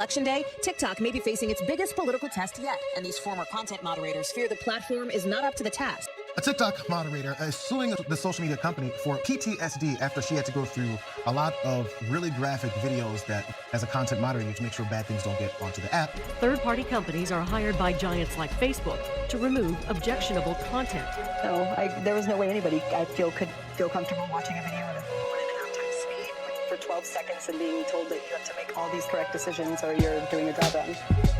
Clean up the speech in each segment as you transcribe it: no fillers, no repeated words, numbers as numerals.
Election day, TikTok may be facing its biggest political test yet, and these former content moderators fear the platform is not up to the task. A TikTok moderator is suing the social media company for PTSD after she had to go through a lot of really graphic videos that, as a content moderator, to make sure bad things don't get onto the app. Third-party companies are hired by giants like Facebook to remove objectionable content. No, there was no way anybody, I feel, could feel comfortable watching a video at a 1.5 times speed for 12 seconds and being told that you have to make all these correct decisions or you're doing your job wrong.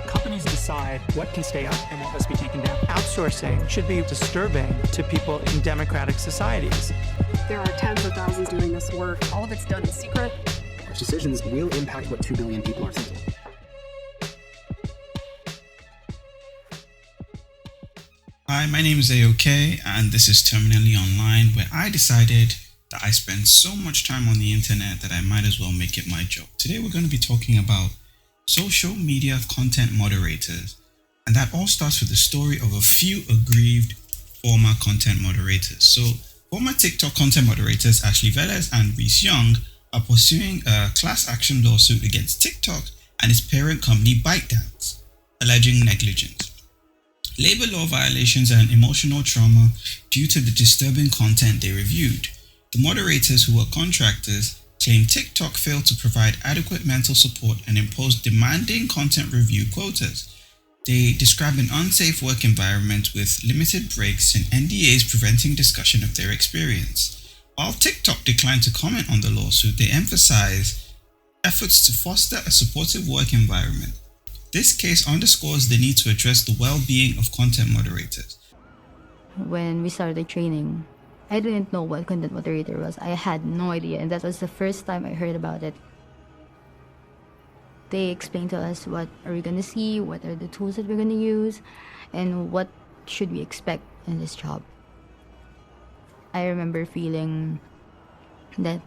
Companies decide what can stay up and what must be taken down. Outsourcing should be disturbing to people in democratic societies. There are tens of thousands doing this work. All of it's done in secret. Decisions will impact what 2 billion people are thinking. Hi, my name is AOK, and this is Terminally Online, where I decided that I spend so much time on the internet that I might as well make it my job. Today we're going to be talking about social media content moderators, and that all starts with the story of a few aggrieved former content moderators. So former TikTok content moderators Ashley Velez and Reese Young are pursuing a class action lawsuit against TikTok and its parent company ByteDance, alleging negligence, labor law violations, and emotional trauma due to the disturbing content they reviewed. The moderators, who were contractors, claim TikTok failed to provide adequate mental support and imposed demanding content review quotas. They describe an unsafe work environment with limited breaks and NDAs preventing discussion of their experience. While TikTok declined to comment on the lawsuit, they emphasize efforts to foster a supportive work environment. This case underscores the need to address the well-being of content moderators. When we started training, I didn't know what content moderator was. I had no idea, and that was the first time I heard about it. They explained to us what are we going to see, what are the tools that we're going to use, and what should we expect in this job. I remember feeling that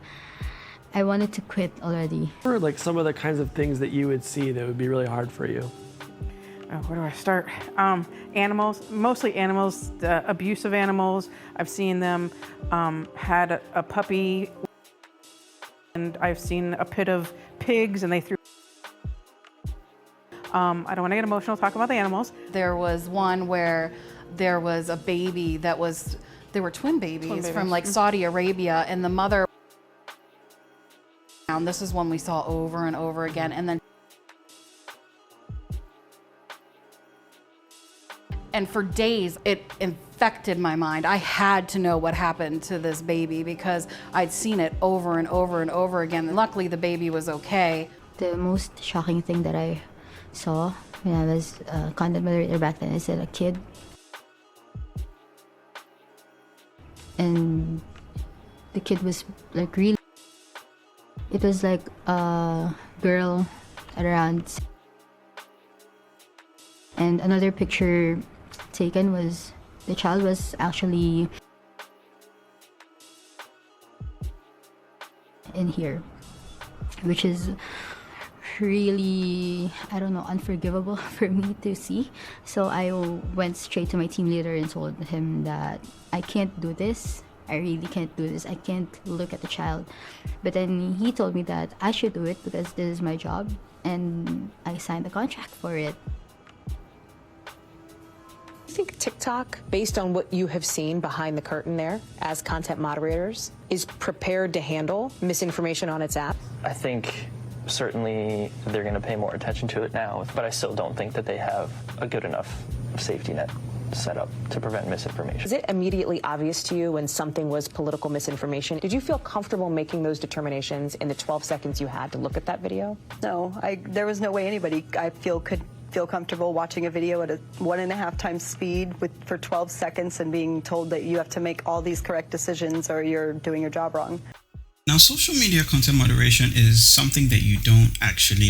I wanted to quit already. What are like some of the kinds of things that you would see that would be really hard for you? Where do I start? Animals, mostly animals, abusive animals. I've seen them had a puppy, and I've seen a pit of pigs, and they threw. I don't want to get emotional, talk about the animals. There was one where there was a baby that was, they were twin babies from like Saudi Arabia, and the mother, and this is one we saw over and over again, and then and for days, it infected my mind. I had to know what happened to this baby because I'd seen it over and over and over again. And luckily, the baby was okay. The most shocking thing that I saw when I was a content moderator back then is a kid. And the kid was like really... It was like a girl around... And another picture taken was the child was actually in here, which is really, I don't know, unforgivable for me to see. So I went straight to my team leader and told him that I can't do this. I really can't do this. I can't look at the child. But then he told me that I should do it because this is my job, and I signed the contract for it. I think TikTok, based on what you have seen behind the curtain there as content moderators, is prepared to handle misinformation on its app? I think certainly they're going to pay more attention to it now, but I still don't think that they have a good enough safety net set up to prevent misinformation. Is it immediately obvious to you when something was political misinformation? Did you feel comfortable making those determinations in the 12 seconds you had to look at that video? No, there was no way anybody, I feel, could feel comfortable watching a video at a 1.5 times speed for 12 seconds and being told that you have to make all these correct decisions or you're doing your job wrong. Now, social media content moderation is something that you don't actually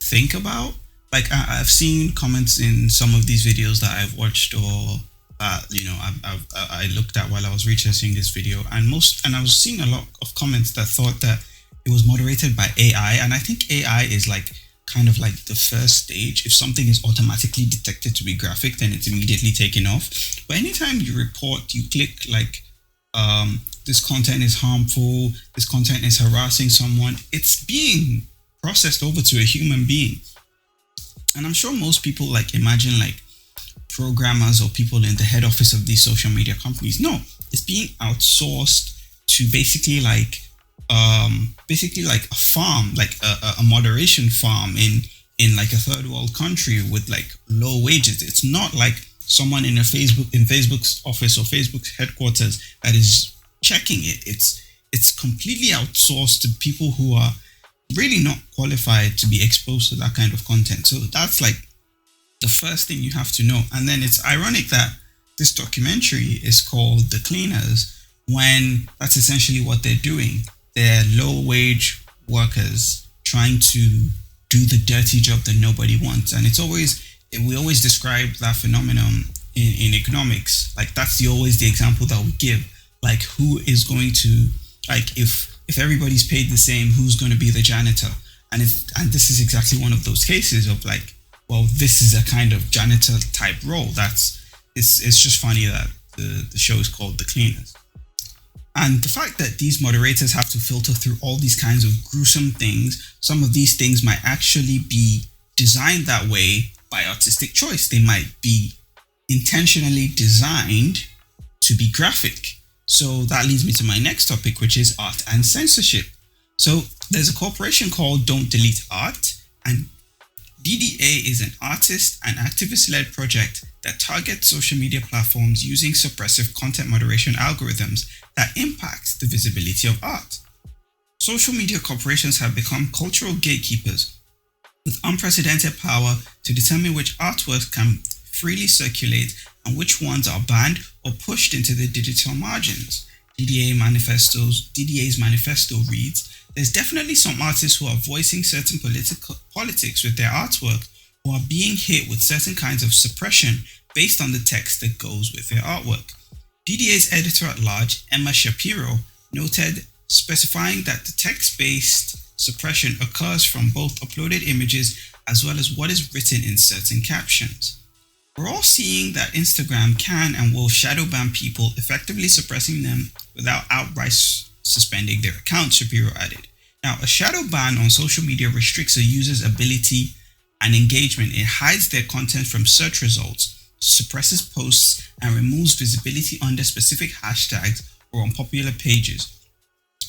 think about. Like I've seen comments in some of these videos that I've watched or I looked at while I was researching this video, and I was seeing a lot of comments that thought that it was moderated by AI, and I think AI is kind of like the first stage. If something is automatically detected to be graphic, then it's immediately taken off. But anytime you report, you click this content is harmful, this content is harassing someone, it's being processed over to a human being. And I'm sure most people like imagine like programmers or people in the head office of these social media companies. No, it's being outsourced to basically like a farm, like a moderation farm in like a third world country with like low wages. It's not like someone in Facebook's office or Facebook's headquarters that is checking it. It's completely outsourced to people who are really not qualified to be exposed to that kind of content. So that's like the first thing you have to know. And then it's ironic that this documentary is called The Cleaners, when that's essentially what they're doing. They're low-wage workers trying to do the dirty job that nobody wants. And we always describe that phenomenon in economics. Like that's always the example that we give. Like who is going to, like if everybody's paid the same, who's going to be the janitor? And this is exactly one of those cases of like, well, this is a kind of janitor type role. It's just funny that the show is called The Cleaners. And the fact that these moderators have to filter through all these kinds of gruesome things, some of these things might actually be designed that way by artistic choice. They might be intentionally designed to be graphic. So that leads me to my next topic, which is art and censorship. So there's a corporation called Don't Delete Art, and DDA is an artist and activist-led project that targets social media platforms using suppressive content moderation algorithms that impact the visibility of art. Social media corporations have become cultural gatekeepers with unprecedented power to determine which artworks can freely circulate and which ones are banned or pushed into the digital margins. DDA's manifesto reads, "There's definitely some artists who are voicing certain politics with their artwork who are being hit with certain kinds of suppression based on the text that goes with their artwork." DDA's editor-at-large, Emma Shapiro, noted, specifying that the text-based suppression occurs from both uploaded images as well as what is written in certain captions. "We're all seeing that Instagram can and will shadow ban people, effectively suppressing them without outright suspending their account," Shapiro added. Now, a shadow ban on social media restricts a user's ability and engagement. It hides their content from search results, suppresses posts, and removes visibility under specific hashtags or on popular pages.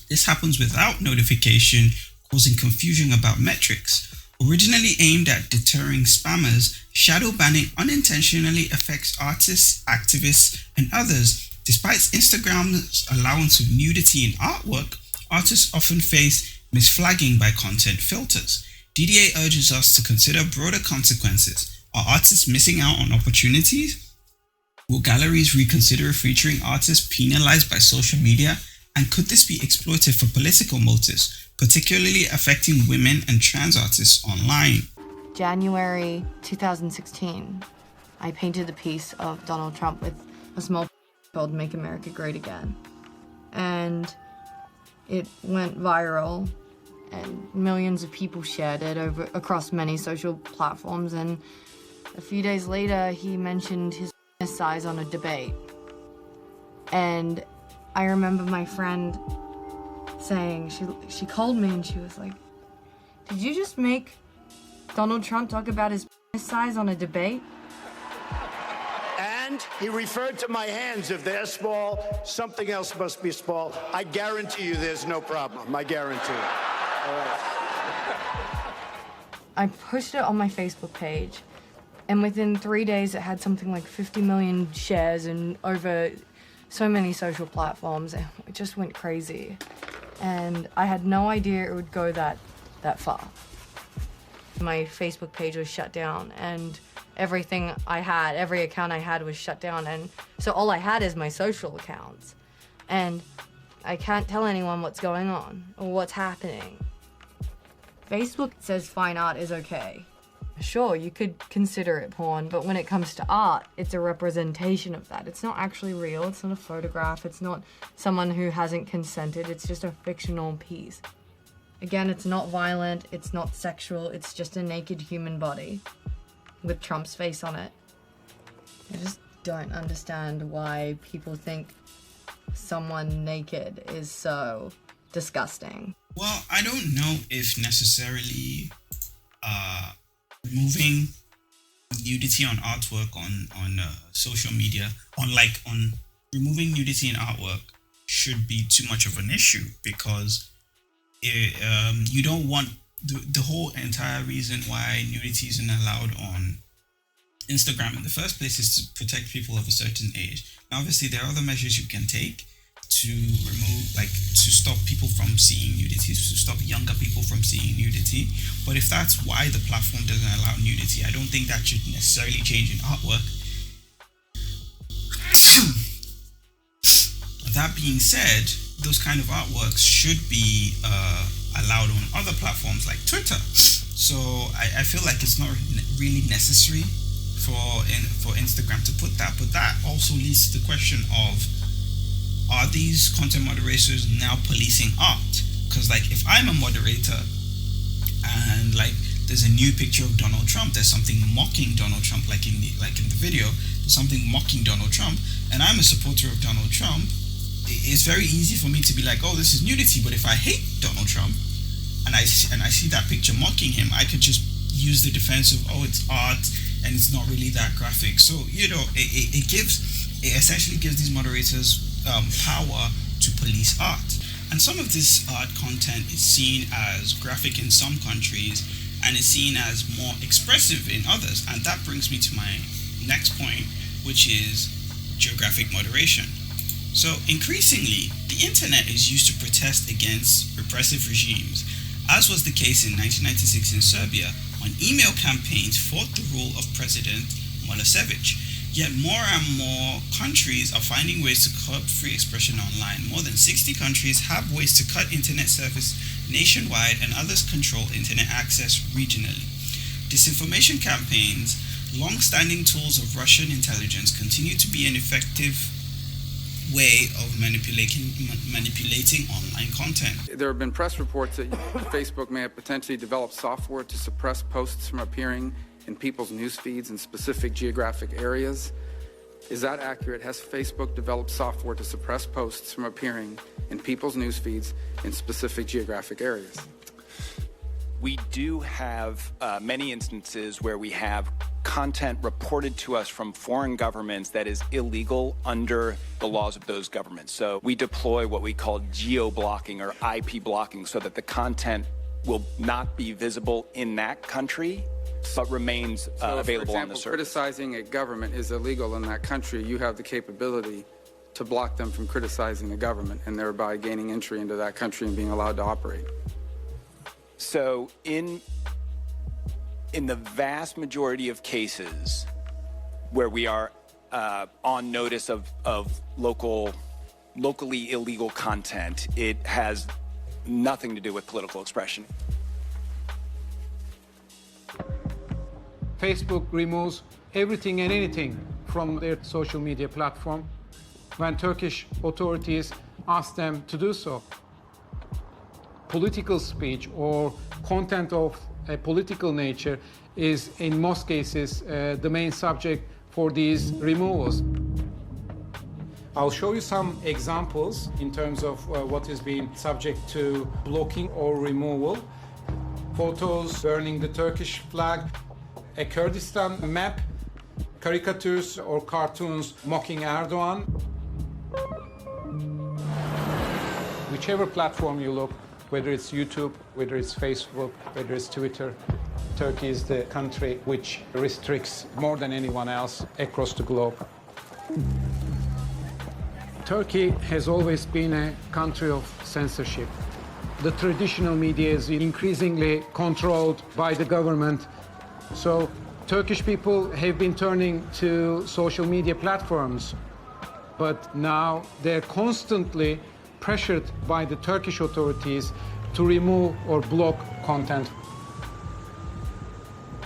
This happens without notification, causing confusion about metrics. Originally aimed at deterring spammers, shadow banning unintentionally affects artists, activists, and others. Despite Instagram's allowance of nudity in artwork, artists often face misflagging by content filters. DDA urges us to consider broader consequences. Are artists missing out on opportunities? Will galleries reconsider featuring artists penalized by social media? And could this be exploited for political motives, particularly affecting women and trans artists online? January 2016, I painted a piece of Donald Trump with a small called "Make America Great Again." And it went viral and millions of people shared it across many social platforms. And a few days later, he mentioned his size on a debate. And I remember my friend saying, she called me and she was like, "Did you just make Donald Trump talk about his size on a debate?" And he referred to my hands. If they're small, something else must be small. I guarantee you there's no problem. I guarantee it. All right. I pushed it on my Facebook page, and within 3 days it had something like 50 million shares and over so many social platforms. It just went crazy. And I had no idea it would go that far. My Facebook page was shut down, and everything I had, every account I had was shut down, and so all I had is my social accounts. And I can't tell anyone what's going on or what's happening. Facebook says fine art is okay. Sure, you could consider it porn, but when it comes to art, it's a representation of that. It's not actually real, it's not a photograph, it's not someone who hasn't consented, it's just a fictional piece. Again, it's not violent, it's not sexual, it's just a naked human body with Trump's face on it. I just don't understand why people think someone naked is so disgusting. Well, I don't know if necessarily removing nudity on artwork on social media, on removing nudity in artwork should be too much of an issue, because you don't want the whole entire reason why nudity isn't allowed on Instagram in the first place is to protect people of a certain age. Now, obviously, there are other measures you can take to remove, to stop people from seeing nudity, to stop younger people from seeing nudity. But if that's why the platform doesn't allow nudity, I don't think that should necessarily change in artwork. That being said, those kind of artworks should be allowed on other platforms like Twitter. So I feel like it's not really necessary for Instagram to put that. But that also leads to the question of, are these content moderators now policing art? Because if I'm a moderator and there's a new picture of Donald Trump, there's something mocking Donald Trump, like in the video, there's something mocking Donald Trump, and I'm a supporter of Donald Trump, it's very easy for me to be like, oh, this is nudity. But if I hate Donald Trump and I see that picture mocking him, I could just use the defense of, oh, it's art and it's not really that graphic. So it essentially gives these moderators power to police art. And some of this art content is seen as graphic in some countries and is seen as more expressive in others. And that brings me to my next point, which is geographic moderation. So increasingly, the internet is used to protest against repressive regimes, as was the case in 1996 in Serbia, when email campaigns fought the rule of President Milosevic. Yet more and more countries are finding ways to curb free expression online. More than 60 countries have ways to cut internet service nationwide, and others control internet access regionally. Disinformation campaigns, long-standing tools of Russian intelligence, continue to be an effective way of manipulating online content. There have been press reports that Facebook may have potentially developed software to suppress posts from appearing in people's news feeds in specific geographic areas. Is that accurate? Has Facebook developed software to suppress posts from appearing in people's news feeds in specific geographic areas? We do have many instances where we have content reported to us from foreign governments that is illegal under the laws of those governments. So we deploy what we call geo-blocking or IP blocking, so that the content will not be visible in that country, but remains available on the service. For example, criticizing a government is illegal in that country, you have the capability to block them from criticizing the government and thereby gaining entry into that country and being allowed to operate. So in the vast majority of cases where we are on notice of locally illegal content, it has nothing to do with political expression. Facebook removes everything and anything from their social media platform when Turkish authorities ask them to do so. Political speech or content of a political nature is, in most cases, the main subject for these removals. I'll show you some examples in terms of what is being subject to blocking or removal. Photos burning the Turkish flag, a Kurdistan map, caricatures or cartoons mocking Erdogan. Whichever platform you look, whether it's YouTube, whether it's Facebook, whether it's Twitter, Turkey is the country which restricts more than anyone else across the globe. Turkey has always been a country of censorship. The traditional media is increasingly controlled by the government. So Turkish people have been turning to social media platforms, but now they're constantly pressured by the Turkish authorities to remove or block content.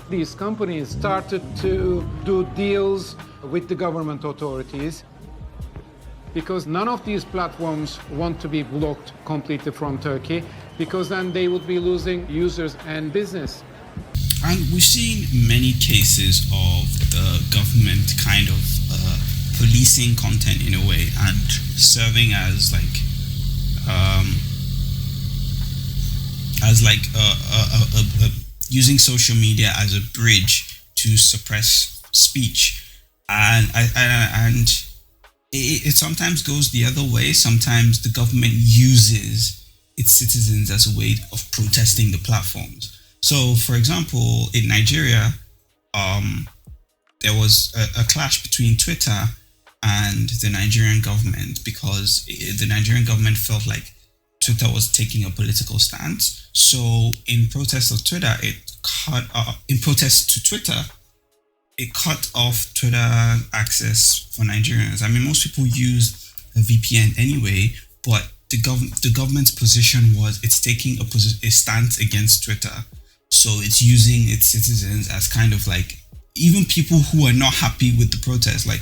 These companies started to do deals with the government authorities because none of these platforms want to be blocked completely from Turkey, because then they would be losing users and business. And we've seen many cases of the government kind of policing content in a way and serving as using social media as a bridge to suppress speech. And it sometimes goes the other way. Sometimes the government uses its citizens as a way of protesting the platforms. So, for example, in Nigeria, there was a clash between Twitter and the Nigerian government because the Nigerian government felt like Twitter was taking a political stance. So, in protest of Twitter, it cut off Twitter access for Nigerians. I mean, most people use a VPN anyway, but the government's position was it's taking a stance against Twitter. So it's using its citizens as kind of like, even people who are not happy with the protest, like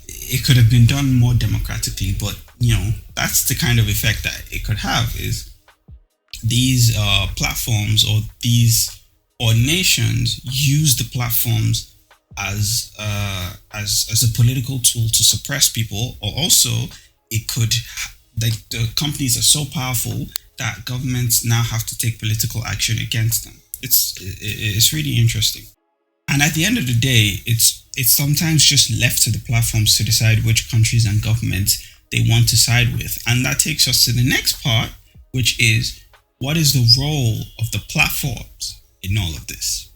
it could have been done more democratically, but that's the kind of effect that it could have, is these platforms or nations use the platforms as a political tool to suppress people, or also it could, like, the companies are so powerful that governments now have to take political action against them. It's really interesting. And at the end of the day, it's sometimes just left to the platforms to decide which countries and governments they want to side with. And that takes us to the next part, which is, what is the role of the platforms in all of this?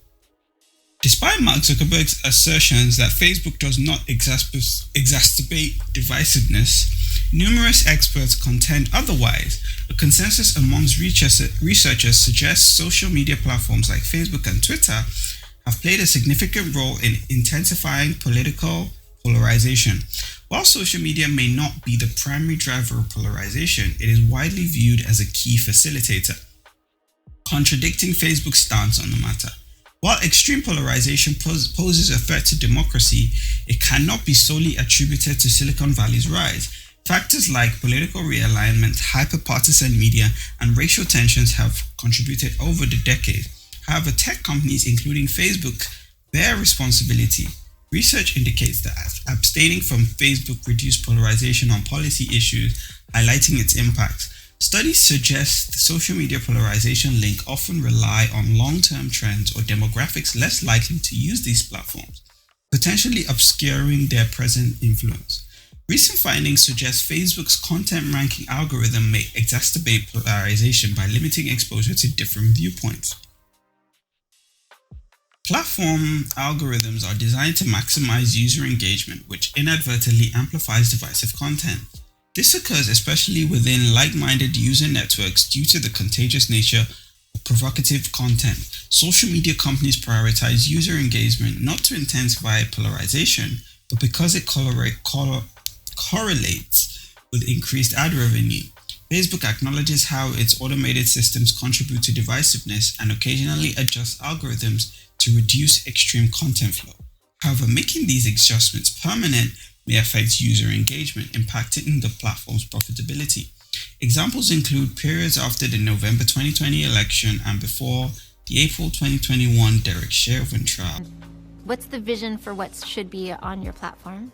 Despite Mark Zuckerberg's assertions that Facebook does not exacerbate divisiveness, numerous experts contend otherwise. A consensus amongst researchers suggests social media platforms like Facebook and Twitter have played a significant role in intensifying political polarization. While social media may not be the primary driver of polarization, it is widely viewed as a key facilitator, contradicting Facebook's stance on the matter. While extreme polarization poses a threat to democracy, it cannot be solely attributed to Silicon Valley's rise. Factors like political realignment, hyper-partisan media, and racial tensions have contributed over the decade. However, tech companies, including Facebook, bear responsibility. Research indicates that abstaining from Facebook reduced polarization on policy issues, highlighting its impacts. Studies suggest the social media polarization link often rely on long-term trends or demographics less likely to use these platforms, potentially obscuring their present influence. Recent findings suggest Facebook's content ranking algorithm may exacerbate polarization by limiting exposure to different viewpoints. Platform algorithms are designed to maximize user engagement, which inadvertently amplifies divisive content. This occurs especially within like-minded user networks due to the contagious nature of provocative content. Social media companies prioritize user engagement not to intensify polarization, but because it correlates with increased ad revenue. Facebook acknowledges how its automated systems contribute to divisiveness and occasionally adjusts algorithms to reduce extreme content flow. However, making these adjustments permanent may affect user engagement, impacting the platform's profitability. Examples include periods after the November 2020 election and before the April 2021 Derek Chauvin trial. What's the vision for what should be on your platform?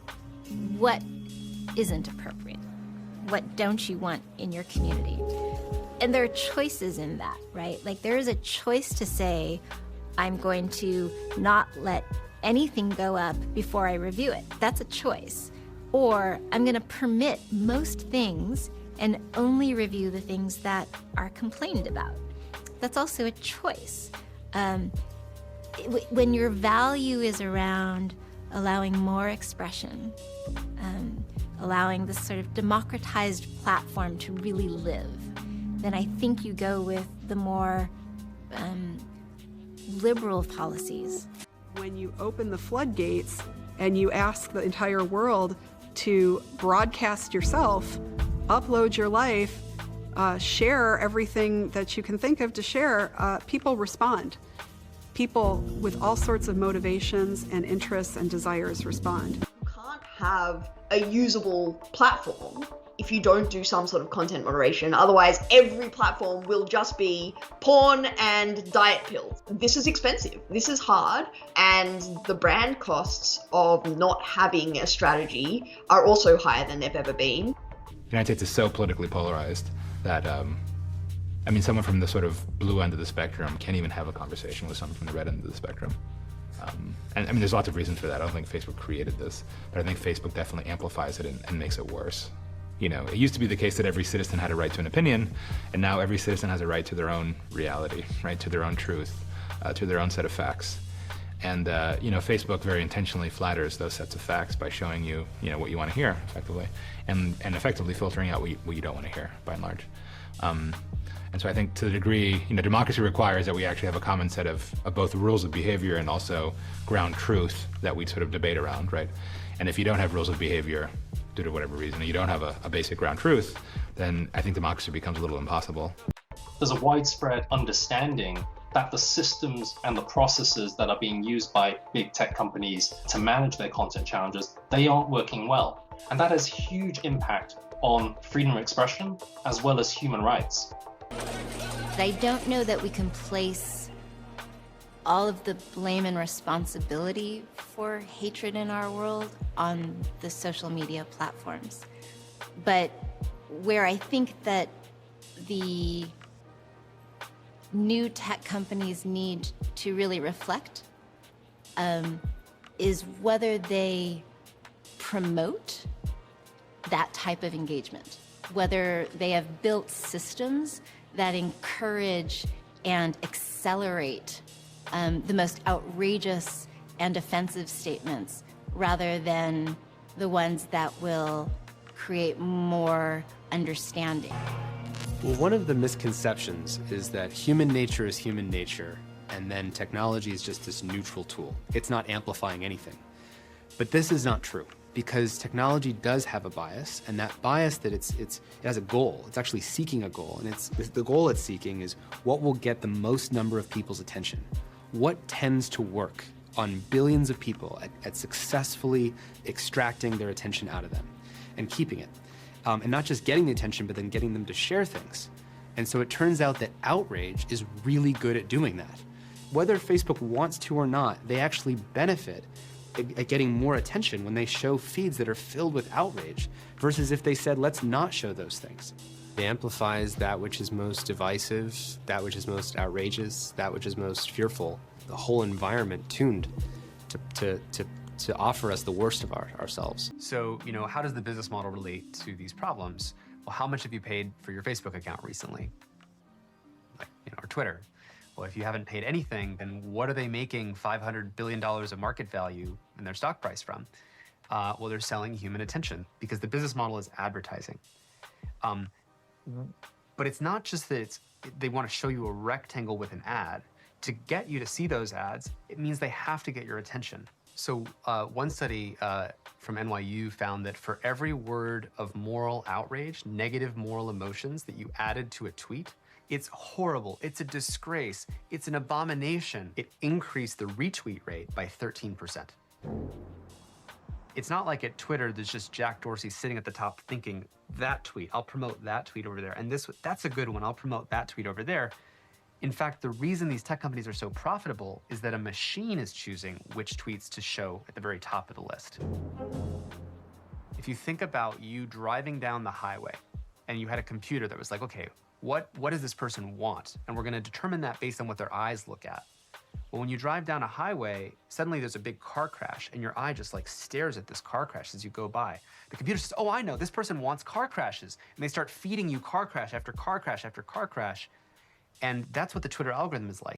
What isn't appropriate? What don't you want in your community? And there are choices in that, right? Like, there is a choice to say, I'm going to not let anything go up before I review it. That's a choice. Or I'm going to permit most things and only review the things that are complained about. That's also a choice. When your value is around allowing more expression, allowing this sort of democratized platform to really live, then I think you go with the more liberal policies. When you open the floodgates and you ask the entire world to broadcast yourself, upload your life, share everything that you can think of to share, people respond. People with all sorts of motivations and interests and desires respond. You can't have a usable platform if you don't do some sort of content moderation. Otherwise, every platform will just be porn and diet pills. This is expensive. This is hard. And the brand costs of not having a strategy are also higher than they've ever been. The United States is so politically polarized that I mean, someone from the sort of blue end of the spectrum can't even have a conversation with someone from the red end of the spectrum. And I mean, there's lots of reasons for that. I don't think Facebook created this, but I think Facebook definitely amplifies it and makes it worse. You know, it used to be the case that every citizen had a right to an opinion, and now every citizen has a right to their own reality, right, to their own truth, to their own set of facts. And, you know, Facebook very intentionally flatters those sets of facts by showing you, you know, what you want to hear, effectively, and effectively filtering out what you don't want to hear, by and large. And so I think to the degree, you know, democracy requires that we actually have a common set of both rules of behavior and also ground truth that we sort of debate around, right? And if you don't have rules of behavior, due to whatever reason, and you don't have a basic ground truth, then I think democracy becomes a little impossible. There's a widespread understanding that the systems and the processes that are being used by big tech companies to manage their content challenges, they aren't working well. And that has huge impact on freedom of expression as well as human rights. I don't know that we can place all of the blame and responsibility for hatred in our world on the social media platforms. But where I think that the new tech companies need to really reflect is whether they promote that type of engagement, whether they have built systems that encourage and accelerate the most outrageous and offensive statements rather than the ones that will create more understanding. Well, one of the misconceptions is that human nature is human nature, and then technology is just this neutral tool. It's not amplifying anything. But this is not true, because technology does have a bias, and that bias that it has a goal. It's actually seeking a goal, and the goal it's seeking is what will get the most number of people's attention. What tends to work on billions of people at successfully extracting their attention out of them and keeping it. And not just getting the attention, but then getting them to share things. And so it turns out that outrage is really good at doing that. Whether Facebook wants to or not, they actually benefit at getting more attention when they show feeds that are filled with outrage versus if they said, let's not show those things. It amplifies that which is most divisive, that which is most outrageous, that which is most fearful. The whole environment tuned to offer us the worst of ourselves. So, you know, how does the business model relate to these problems? Well, how much have you paid for your Facebook account recently? Like, you know, or Twitter. Well, if you haven't paid anything, then what are they making $500 billion of market value in their stock price from? Well, they're selling human attention because the business model is advertising. But it's not just that they want to show you a rectangle with an ad. To get you to see those ads, it means they have to get your attention. So one study from NYU found that for every word of moral outrage, negative moral emotions that you added to a tweet, it's horrible, it's a disgrace, it's an abomination. It increased the retweet rate by 13%. It's not like at Twitter, there's just Jack Dorsey sitting at the top thinking, that tweet, I'll promote that tweet over there. And that's a good one, I'll promote that tweet over there. In fact, the reason these tech companies are so profitable is that a machine is choosing which tweets to show at the very top of the list. If you think about you driving down the highway and you had a computer that was like, okay, what does this person want? And we're gonna determine that based on what their eyes look at. Well, when you drive down a highway, suddenly there's a big car crash and your eye just like stares at this car crash as you go by. The computer says, oh, I know, this person wants car crashes. And they start feeding you car crash after car crash after car crash. And that's what the Twitter algorithm is like.